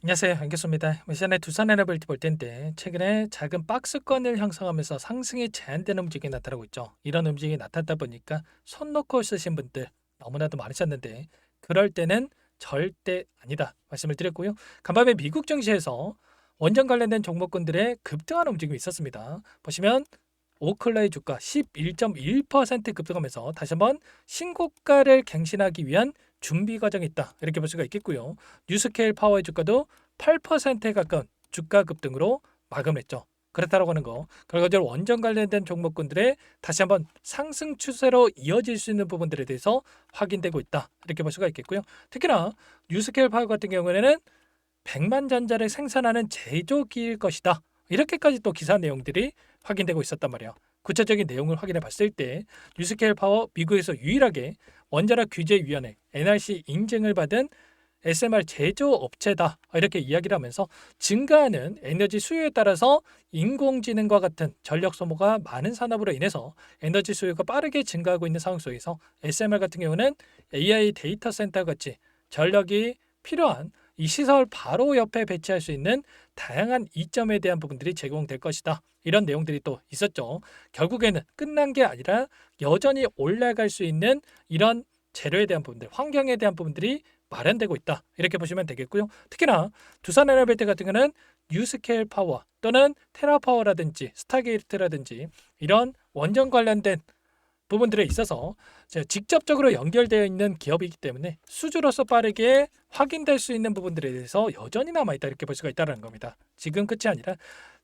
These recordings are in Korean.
안녕하세요. 안겠습니다. 시간에 두산 에너빌티 볼 텐데 최근에 작은 박스권을 형성하면서 상승이 제한되는 움직임이 나타나고 있죠. 이런 움직임이 나타나다 보니까 손 놓고 쓰신 분들 너무나도 많으셨는데 그럴 때는 절대 아니다 말씀을 드렸고요. 간밤에 미국 증시에서 원전 관련된 종목군들의 급등하는 움직임이 있었습니다. 보시면 오클라의 주가 11.1% 급등하면서 다시 한번 신고가를 갱신하기 위한 준비 과정이 있다. 이렇게 볼 수가 있겠고요. 뉴스케일 파워의 주가도 8%에 가까운 주가 급등으로 마감했죠. 그렇다라고 하는 거. 결과적으로 원전 관련된 종목군들의 다시 한번 상승 추세로 이어질 수 있는 부분들에 대해서 확인되고 있다. 이렇게 볼 수가 있겠고요. 특히나 뉴스케일 파워 같은 경우에는 100만 전자를 생산하는 제조기일 것이다. 이렇게까지 또 기사 내용들이 확인되고 있었단 말이에요. 구체적인 내용을 확인해 봤을 때 뉴스케일 파워 미국에서 유일하게 원자력 규제위원회 NRC 인증을 받은 SMR 제조업체다 이렇게 이야기를 하면서 증가하는 에너지 수요에 따라서 인공지능과 같은 전력 소모가 많은 산업으로 인해서 에너지 수요가 빠르게 증가하고 있는 상황 속에서 SMR 같은 경우는 AI 데이터 센터 같이 전력이 필요한 이 시설 바로 옆에 배치할 수 있는 다양한 이점에 대한 부분들이 제공될 것이다. 이런 내용들이 또 있었죠. 결국에는 끝난 게 아니라 여전히 올라갈 수 있는 이런 재료에 대한 부분들, 환경에 대한 부분들이 마련되고 있다. 이렇게 보시면 되겠고요. 특히나 두산 에너빌티 같은 경우는 뉴스케일 파워 또는 테라파워라든지 스타게이트라든지 이런 원전 관련된 부분들에 있어서 직접적으로 연결되어 있는 기업이기 때문에 수주로서 빠르게 확인될 수 있는 부분들에 대해서 여전히 남아있다 이렇게 볼 수가 있다는 겁니다. 지금 끝이 아니라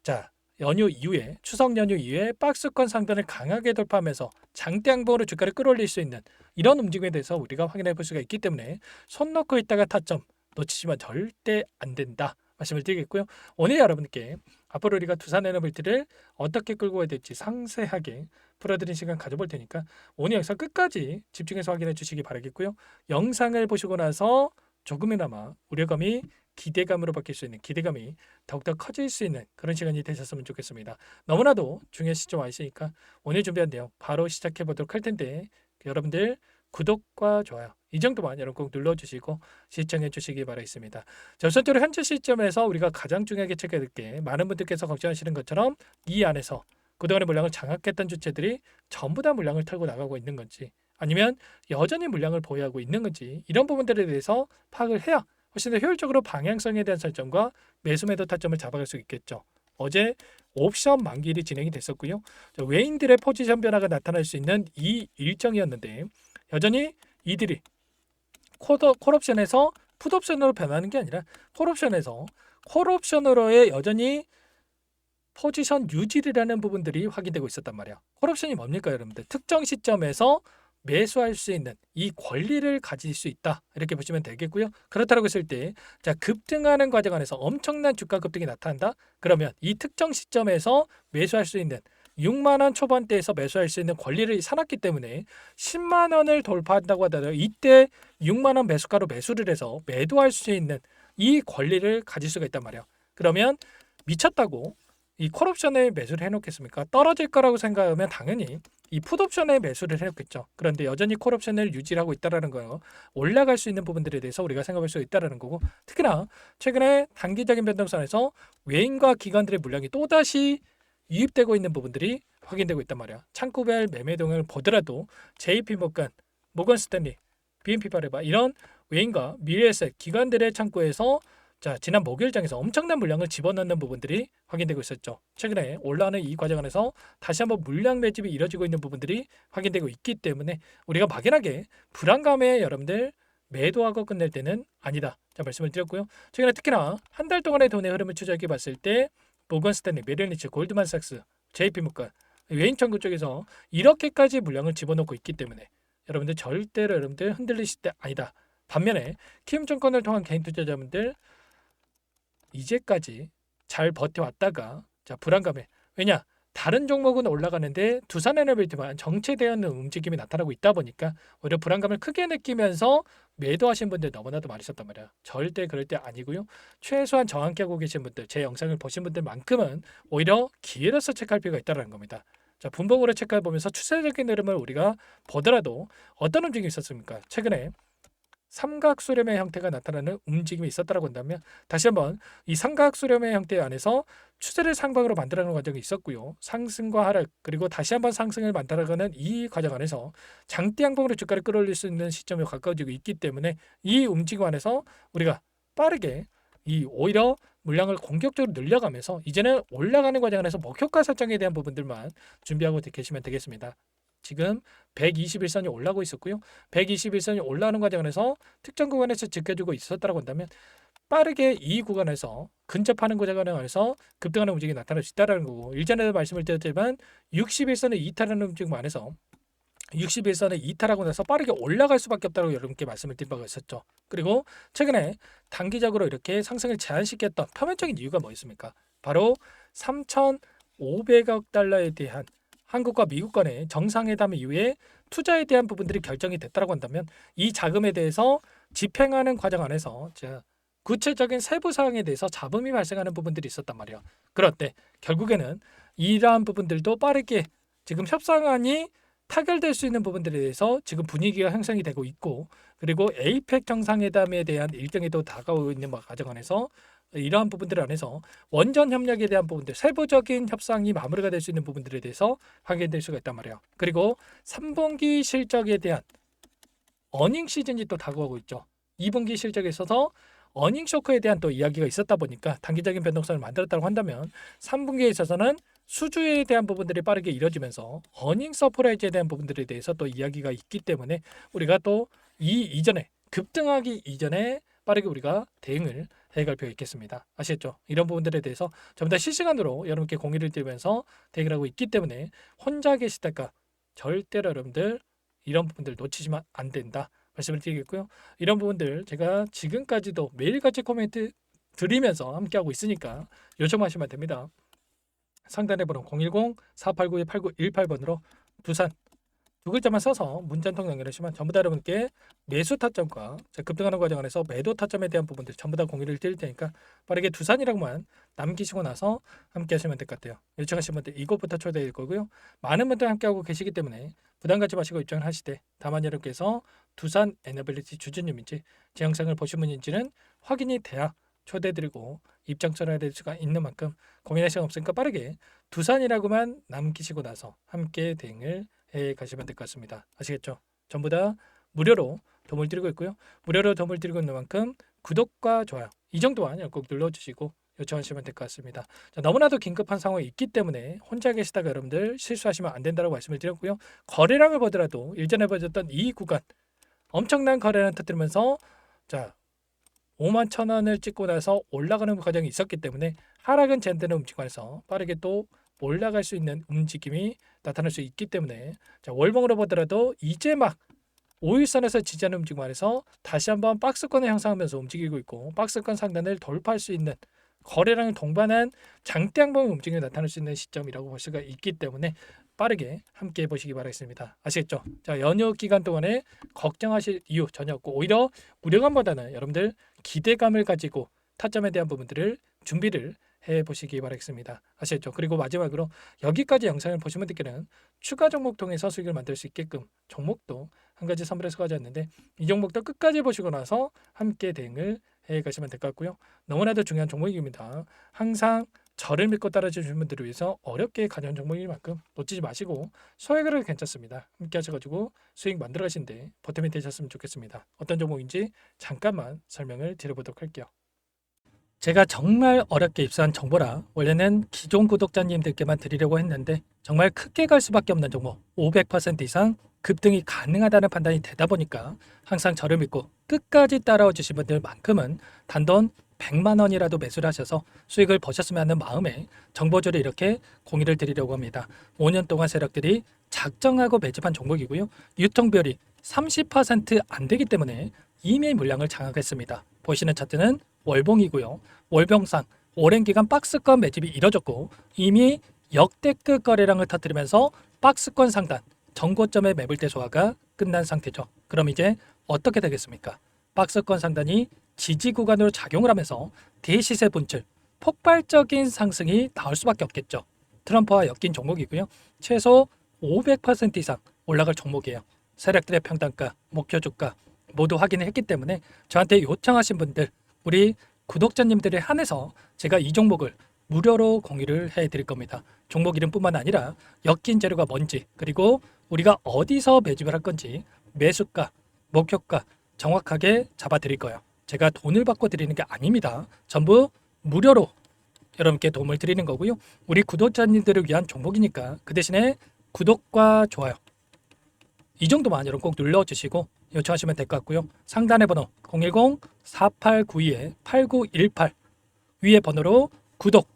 자 연휴 이후에 추석 연휴 이후에 박스권 상단을 강하게 돌파하면서 장대 양봉으로 주가를 끌어올릴 수 있는 이런 움직임에 대해서 우리가 확인해 볼 수가 있기 때문에 손 놓고 있다가 타점 놓치시면 절대 안 된다 말씀을 드리겠고요. 오늘 여러분께 앞으로 우리가 두산 에너빌티를 어떻게 끌고 가야 될지 상세하게 풀어드린 시간 가져볼 테니까 오늘 영상 끝까지 집중해서 확인해 주시기 바라겠고요. 영상을 보시고 나서 조금이나마 우려감이 기대감으로 바뀔 수 있는 기대감이 더욱더 커질 수 있는 그런 시간이 되셨으면 좋겠습니다. 너무나도 중요한 시점 와 있으니까 오늘 준비한 내용 바로 시작해 보도록 할 텐데 여러분들 구독과 좋아요 이 정도만 여러분 꼭 눌러주시고 시청해 주시기 바라겠습니다. 자, 우선적으로 현재 시점에서 우리가 가장 중요하게 체크해야 될 게 많은 분들께서 걱정하시는 것처럼 이 안에서 그동안의 물량을 장악했던 주체들이 전부 다 물량을 털고 나가고 있는 건지 아니면 여전히 물량을 보유하고 있는 건지 이런 부분들에 대해서 파악을 해야 훨씬 더 효율적으로 방향성에 대한 설정과 매수 매도 타점을 잡아갈 수 있겠죠. 어제 옵션 만기일이 진행이 됐었고요. 외인들의 포지션 변화가 나타날 수 있는 이 일정이었는데 여전히 이들이 콜옵션에서 풋옵션으로 변하는 게 아니라 콜옵션에서 콜옵션으로의 여전히 포지션 유지라는 부분들이 확인되고 있었단 말이야. 콜옵션이 뭡니까 여러분들? 특정 시점에서 매수할 수 있는 이 권리를 가질 수 있다. 이렇게 보시면 되겠고요. 그렇다고 했을 때 자, 급등하는 과정 안에서 엄청난 주가 급등이 나타난다. 그러면 이 특정 시점에서 매수할 수 있는 6만 원 초반대에서 매수할 수 있는 권리를 사놨기 때문에 10만 원을 돌파한다고 하더라도 이때 6만 원 매수가로 매수를 해서 매도할 수 있는 이 권리를 가질 수가 있단 말이야. 그러면 미쳤다고 이 콜옵션에 매수를 해놓겠습니까? 떨어질 거라고 생각하면 당연히 이 풋옵션에 매수를 해놓겠죠. 그런데 여전히 콜옵션을 유지하고 있다라는 거예요. 올라갈 수 있는 부분들에 대해서 우리가 생각할 수 있다라는 거고 특히나 최근에 단기적인 변동선에서 외인과 기관들의 물량이 또다시 유입되고 있는 부분들이 확인되고 있단 말이야. 창구별 매매 동향을 보더라도 JP모건, 모건스탠리, BNP 파리바 이런 외인과 미래에셋 기관들의 창구에서 자, 지난 목요일장에서 엄청난 물량을 집어넣는 부분들이 확인되고 있었죠. 최근에 올라오는 이 과정 안에서 다시 한번 물량 매집이 이뤄지고 있는 부분들이 확인되고 있기 때문에 우리가 막연하게 불안감에 여러분들 매도하고 끝낼 때는 아니다. 자, 말씀을 드렸고요. 최근에 특히나 한 달 동안의 돈의 흐름을 추적해 봤을 때 모건스탠리, 메릴린치, 골드만삭스, JP모건 외인 청구 쪽에서 이렇게까지 물량을 집어넣고 있기 때문에 여러분들 절대로 여러분들 흔들리실 때 아니다. 반면에 키움증권을 통한 개인 투자자분들 이제까지 잘 버텨왔다가 자 불안감에 왜냐 다른 종목은 올라가는데 두산에너빌티만 정체되어 있는 움직임이 나타나고 있다 보니까 오히려 불안감을 크게 느끼면서 매도하신 분들 너무나도 많으셨단 말이야. 절대 그럴 때 아니고요. 최소한 저항기 하고 계신 분들 제 영상을 보신 분들만큼은 오히려 기회로서 체크할 필요가 있다는 겁니다. 자 분봉으로 체크해 보면서 추세적인 흐름을 우리가 보더라도 어떤 움직임이 있었습니까? 최근에 삼각수렴의 형태가 나타나는 움직임이 있었다고 한다면 다시 한번 이 삼각수렴의 형태 안에서 추세를 상방으로 만들어가는 과정이 있었고요. 상승과 하락 그리고 다시 한번 상승을 만들어가는 이 과정 안에서 장대 양봉으로 주가를 끌어올릴 수 있는 시점에 가까워지고 있기 때문에 이 움직임 안에서 우리가 빠르게 이 오히려 물량을 공격적으로 늘려가면서 이제는 올라가는 과정 안에서 목표가 설정에 대한 부분들만 준비하고 계시면 되겠습니다. 지금 121선이 올라오고 있었고요. 121선이 올라오는 과정 안에서 특정 구간에서 지켜주고 있었다고 한다면 빠르게 이 구간에서 근접하는 구간 안에서 급등하는 움직임이 나타날 수 있다는 거고 일전에도 말씀을 드렸지만 61선을 이탈하는 움직임 안에서 61선을 이탈하고 나서 빠르게 올라갈 수밖에 없다고 여러분께 말씀을 드린 바가 있었죠. 그리고 최근에 단기적으로 이렇게 상승을 제한시켰던 표면적인 이유가 뭐였습니까? 바로 3,500억 달러에 대한 한국과 미국 간의 정상회담 이후에 투자에 대한 부분들이 결정이 됐다고 한다면 이 자금에 대해서 집행하는 과정 안에서 구체적인 세부 사항에 대해서 잡음이 발생하는 부분들이 있었단 말이에요. 그럴 때 결국에는 이러한 부분들도 빠르게 지금 협상안이 타결될 수 있는 부분들에 대해서 지금 분위기가 형성이 되고 있고 그리고 에이펙 정상회담에 대한 일정에도 다가오고 있는 과정 안에서 이러한 부분들 안에서 원전 협력에 대한 부분들 세부적인 협상이 마무리가 될 수 있는 부분들에 대해서 확인될 수가 있단 말이에요. 그리고 3분기 실적에 대한 어닝 시즌이 또 다가오고 있죠. 2분기 실적에 있어서 어닝 쇼크에 대한 또 이야기가 있었다 보니까 단기적인 변동성을 만들었다고 한다면 3분기에 있어서는 수주에 대한 부분들이 빠르게 이뤄지면서 어닝 서프라이즈에 대한 부분들에 대해서 또 이야기가 있기 때문에 우리가 또 이 이전에 급등하기 이전에 빠르게 우리가 대응을 해갈 필요가 있겠습니다. 아시겠죠? 이런 부분들에 대해서 전부 다 실시간으로 여러분께 공유를 드리면서 대응을 하고 있기 때문에 혼자 계시다가 절대로 여러분들 이런 부분들 놓치시면 안 된다 말씀을 드리겠고요. 이런 부분들 제가 지금까지도 매일같이 코멘트 드리면서 함께하고 있으니까 요청하시면 됩니다. 상단에 번호 010-4892-8918번으로 두산 두 글자만 써서 문자 한 통 연결하시면 전부 다 여러분께 매수 타점과 급등하는 과정 안에서 매도 타점에 대한 부분들 전부 다 공유를 드릴 테니까 빠르게 두산이라고만 남기시고 나서 함께 하시면 될 것 같아요. 요청하신 분들 이것부터 초대할 거고요. 많은 분들 함께하고 계시기 때문에 부담 갖지 마시고 입장을 하시되 다만 여러분께서 두산 에너빌리티 주주님인지 제 영상을 보신 분인지는 확인이 돼야 초대드리고 입장전화가 될 수가 있는 만큼 고민할 시간 없으니까 빠르게 두산이라고만 남기시고 나서 함께 대응을 해 가시면 될 것 같습니다. 아시겠죠? 전부 다 무료로 도움을 드리고 있고요. 무료로 도움을 드리고 있는 만큼 구독과 좋아요 이 정도만 꼭 눌러주시고 요청하시면 될 것 같습니다. 자, 너무나도 긴급한 상황이 있기 때문에 혼자 계시다가 여러분들 실수하시면 안 된다고 말씀을 드렸고요. 거래량을 보더라도 일전에 보여줬던 이 구간 엄청난 거래량 터뜨리면서 자 5만 1,000원을 찍고 나서 올라가는 과정이 있었기 때문에 하락은 젠드는 움직임에서 빠르게 또 올라갈 수 있는 움직임이 나타날 수 있기 때문에 자, 월봉으로 보더라도 이제 막 5일선에서 지지하는 움직임 안에서 다시 한번 박스권을 형성하면서 움직이고 있고 박스권 상단을 돌파할 수 있는 거래량을 동반한 장대양봉 움직임이 나타날 수 있는 시점이라고 볼 수가 있기 때문에 빠르게 함께 보시기 바라겠습니다. 아시겠죠? 자, 연휴 기간 동안에 걱정하실 이유 전혀 없고 오히려 우려감보다는 여러분들 기대감을 가지고 타점에 대한 부분들을 준비를 해보시기 바라겠습니다. 아시겠죠? 그리고 마지막으로 여기까지 영상을 보신 분들께는 추가 종목 통해서 수익을 만들 수 있게끔 종목도 한 가지 선물해서 가져왔는데 이 종목도 끝까지 보시고 나서 함께 대응을 해 가시면 될 것 같고요. 너무나도 중요한 종목입니다. 항상 저를 믿고 따라주시는 분들을 위해서 어렵게 가져온 종목인 만큼 놓치지 마시고 소액으로 괜찮습니다. 함께 하셔가지고 수익 만들어 가시는데 보탬이 되셨으면 좋겠습니다. 어떤 종목인지 잠깐만 설명을 드려보도록 할게요. 제가 정말 어렵게 입수한 정보라 원래는 기존 구독자님들께만 드리려고 했는데 정말 크게 갈 수밖에 없는 종목 500% 이상 급등이 가능하다는 판단이 되다 보니까 항상 저를 믿고 끝까지 따라와 주신 분들만큼은 단돈 100만 원이라도 매수를 하셔서 수익을 보셨으면 하는 마음에 정보주를 이렇게 공유를 드리려고 합니다. 5년 동안 세력들이 작정하고 매집한 종목이고요. 유통비율이 30%안 되기 때문에 이미 물량을 장악했습니다. 보시는 차트는 월봉이고요. 월봉상 오랜 기간 박스권 매집이 이뤄졌고 이미 역대급 거래량을 터뜨리면서 박스권 상단 정고점의 매물대 소화가 끝난 상태죠. 그럼 이제 어떻게 되겠습니까? 박스권 상단이 지지 구간으로 작용을 하면서 대시세 분출, 폭발적인 상승이 나올 수밖에 없겠죠. 트럼프와 엮인 종목이고요. 최소 500% 이상 올라갈 종목이에요. 세력들의 평단가, 목표 주가 모두 확인을 했기 때문에 저한테 요청하신 분들, 우리 구독자님들에 한해서 제가 이 종목을 무료로 공유를 해드릴 겁니다. 종목 이름뿐만 아니라 엮인 재료가 뭔지, 그리고 우리가 어디서 매집을 할 건지 매수가, 목표가 정확하게 잡아드릴 거예요. 제가 돈을 받고 드리는 게 아닙니다. 전부 무료로 여러분께 도움을 드리는 거고요. 우리 구독자님들을 위한 종목이니까 그 대신에 구독과 좋아요 이 정도만 여러분 꼭 눌러주시고 요청하시면 될 것 같고요. 상단의 번호 010-4892-8918 위에 번호로 구독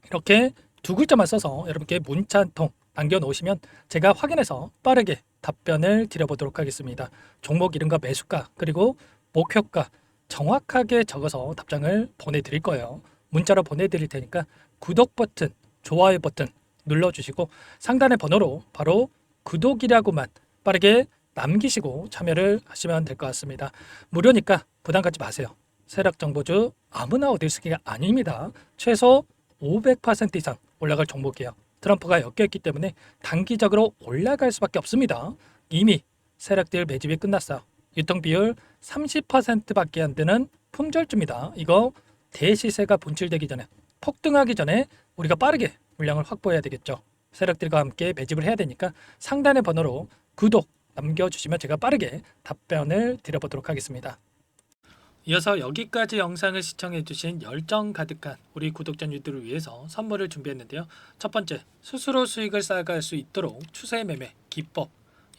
이렇게 두 글자만 써서 여러분께 문자 한 통 남겨놓으시면 제가 확인해서 빠르게 답변을 드려보도록 하겠습니다. 종목 이름과 매수가 그리고 목표가 정확하게 적어서 답장을 보내드릴 거예요. 문자로 보내드릴 테니까 구독 버튼, 좋아요 버튼 눌러주시고 상단의 번호로 바로 구독이라고만 빠르게 남기시고 참여를 하시면 될 것 같습니다. 무료니까 부담 갖지 마세요. 세력정보주 아무나 얻을 수 있는 게 아닙니다. 최소 500% 이상 올라갈 종목이에요. 트럼프가 엮여있기 때문에 단기적으로 올라갈 수밖에 없습니다. 이미 세력들 매집이 끝났어요. 유통비율 30%밖에 안 되는 품절주입니다. 이거 대시세가 분출되기 전에 폭등하기 전에 우리가 빠르게 물량을 확보해야 되겠죠. 세력들과 함께 매집을 해야 되니까 상단의 번호로 구독 남겨주시면 제가 빠르게 답변을 드려보도록 하겠습니다. 이어서 여기까지 영상을 시청해주신 열정 가득한 우리 구독자님들을 위해서 선물을 준비했는데요. 첫 번째, 스스로 수익을 쌓아갈 수 있도록 추세 매매 기법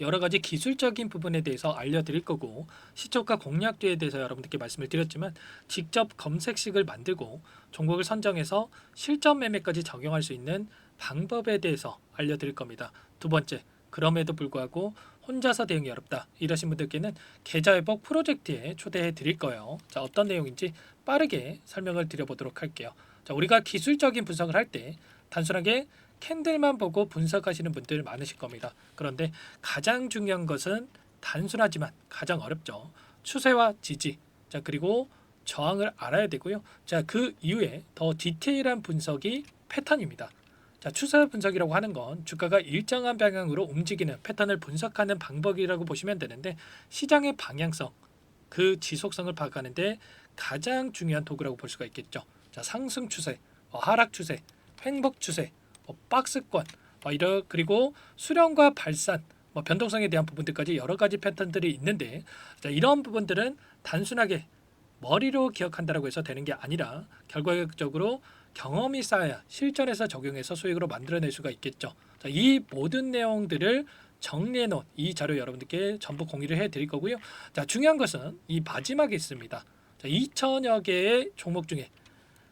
여러 가지 기술적인 부분에 대해서 알려드릴 거고 시초가 공략주에 대해서 여러분들께 말씀을 드렸지만 직접 검색식을 만들고 종목을 선정해서 실전 매매까지 적용할 수 있는 방법에 대해서 알려드릴 겁니다. 두 번째, 그럼에도 불구하고 혼자서 대응이 어렵다 이러신 분들께는 계좌회복 프로젝트에 초대해 드릴 거예요. 자, 어떤 내용인지 빠르게 설명을 드려보도록 할게요. 자, 우리가 기술적인 분석을 할 때 단순하게 캔들만 보고 분석하시는 분들 많으실 겁니다. 그런데 가장 중요한 것은 단순하지만 가장 어렵죠. 추세와 지지, 자 그리고 저항을 알아야 되고요. 자, 그 이후에 더 디테일한 분석이 패턴입니다. 자, 추세 분석이라고 하는 건 주가가 일정한 방향으로 움직이는 패턴을 분석하는 방법이라고 보시면 되는데 시장의 방향성, 그 지속성을 파악하는데 가장 중요한 도구라고 볼 수가 있겠죠. 자, 상승 추세, 하락 추세, 횡복 추세, 박스권, 그리고 수렴과 발산, 변동성에 대한 부분들까지 여러 가지 패턴들이 있는데 자, 이런 부분들은 단순하게 머리로 기억한다라고 해서 되는 게 아니라 결과적으로 경험이 쌓아야 실전에서 적용해서 수익으로 만들어낼 수가 있겠죠. 자, 이 모든 내용들을 정리해 놓은 이 자료 여러분들께 전부 공유를 해 드릴 거고요. 자, 중요한 것은 이 마지막에 있습니다. 자, 2천여 개의 종목 중에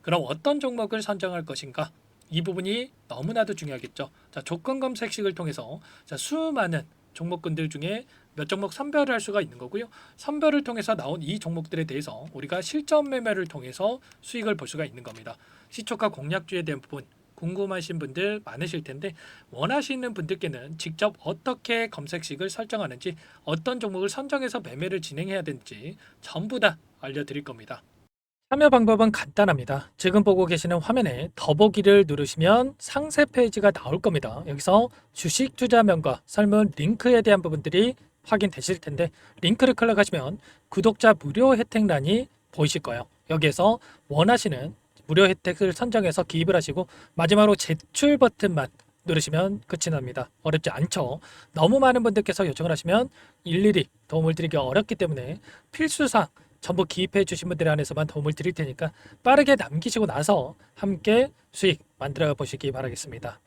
그럼 어떤 종목을 선정할 것인가? 이 부분이 너무나도 중요하겠죠. 자, 조건 검색식을 통해서 자, 수많은 종목군들 중에 몇 종목 선별을 할 수가 있는 거고요. 선별을 통해서 나온 이 종목들에 대해서 우리가 실전 매매를 통해서 수익을 볼 수가 있는 겁니다. 시초가 공략주에 대한 부분 궁금하신 분들 많으실 텐데 원하시는 분들께는 직접 어떻게 검색식을 설정하는지 어떤 종목을 선정해서 매매를 진행해야 되는지 전부 다 알려드릴 겁니다. 참여 방법은 간단합니다. 지금 보고 계시는 화면에 더보기를 누르시면 상세 페이지가 나올 겁니다. 여기서 주식 투자명과 설문 링크에 대한 부분들이 확인되실 텐데 링크를 클릭하시면 구독자 무료 혜택란이 보이실 거예요. 여기에서 원하시는 무료 혜택을 선정해서 기입을 하시고 마지막으로 제출 버튼만 누르시면 끝이 납니다. 어렵지 않죠? 너무 많은 분들께서 요청을 하시면 일일이 도움을 드리기 어렵기 때문에 필수사항 전부 기입해 주신 분들에 한해서만 도움을 드릴 테니까 빠르게 남기시고 나서 함께 수익 만들어 보시기 바라겠습니다.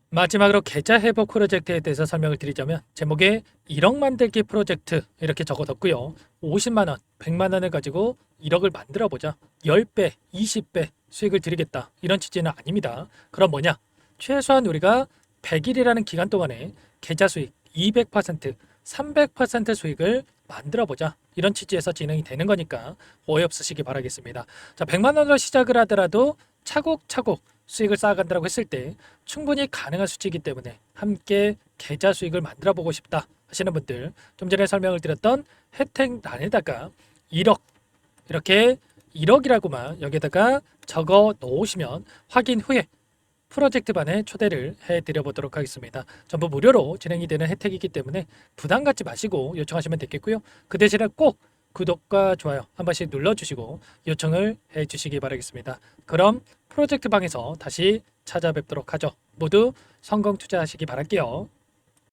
마지막으로 계좌 회복 프로젝트에 대해서 설명을 드리자면 제목에 1억 만들기 프로젝트 이렇게 적어뒀고요. 50만 원, 100만 원을 가지고 1억을 만들어 보자. 10배, 20배 수익을 드리겠다. 이런 취지는 아닙니다. 그럼 뭐냐? 최소한 우리가 100일이라는 기간 동안에 계좌 수익 200%, 300% 수익을 만들어 보자. 이런 취지에서 진행이 되는 거니까 오해 없으시기 바라겠습니다. 자, 100만 원으로 시작을 하더라도 차곡차곡 수익을 쌓아간다고 했을 때 충분히 가능한 수치이기 때문에 함께 계좌 수익을 만들어 보고 싶다 하시는 분들 좀 전에 설명을 드렸던 혜택란에다가 1억 이렇게 1억이라고만 여기다가 적어 놓으시면 확인 후에 프로젝트 반에 초대를 해드려 보도록 하겠습니다. 전부 무료로 진행이 되는 혜택이기 때문에 부담 갖지 마시고 요청하시면 되겠고요. 그 대신에 꼭 구독과 좋아요 한 번씩 눌러주시고 요청을 해주시기 바라겠습니다. 그럼 프로젝트 방에서 다시 찾아뵙도록 하죠. 모두 성공 투자하시기 바랄게요.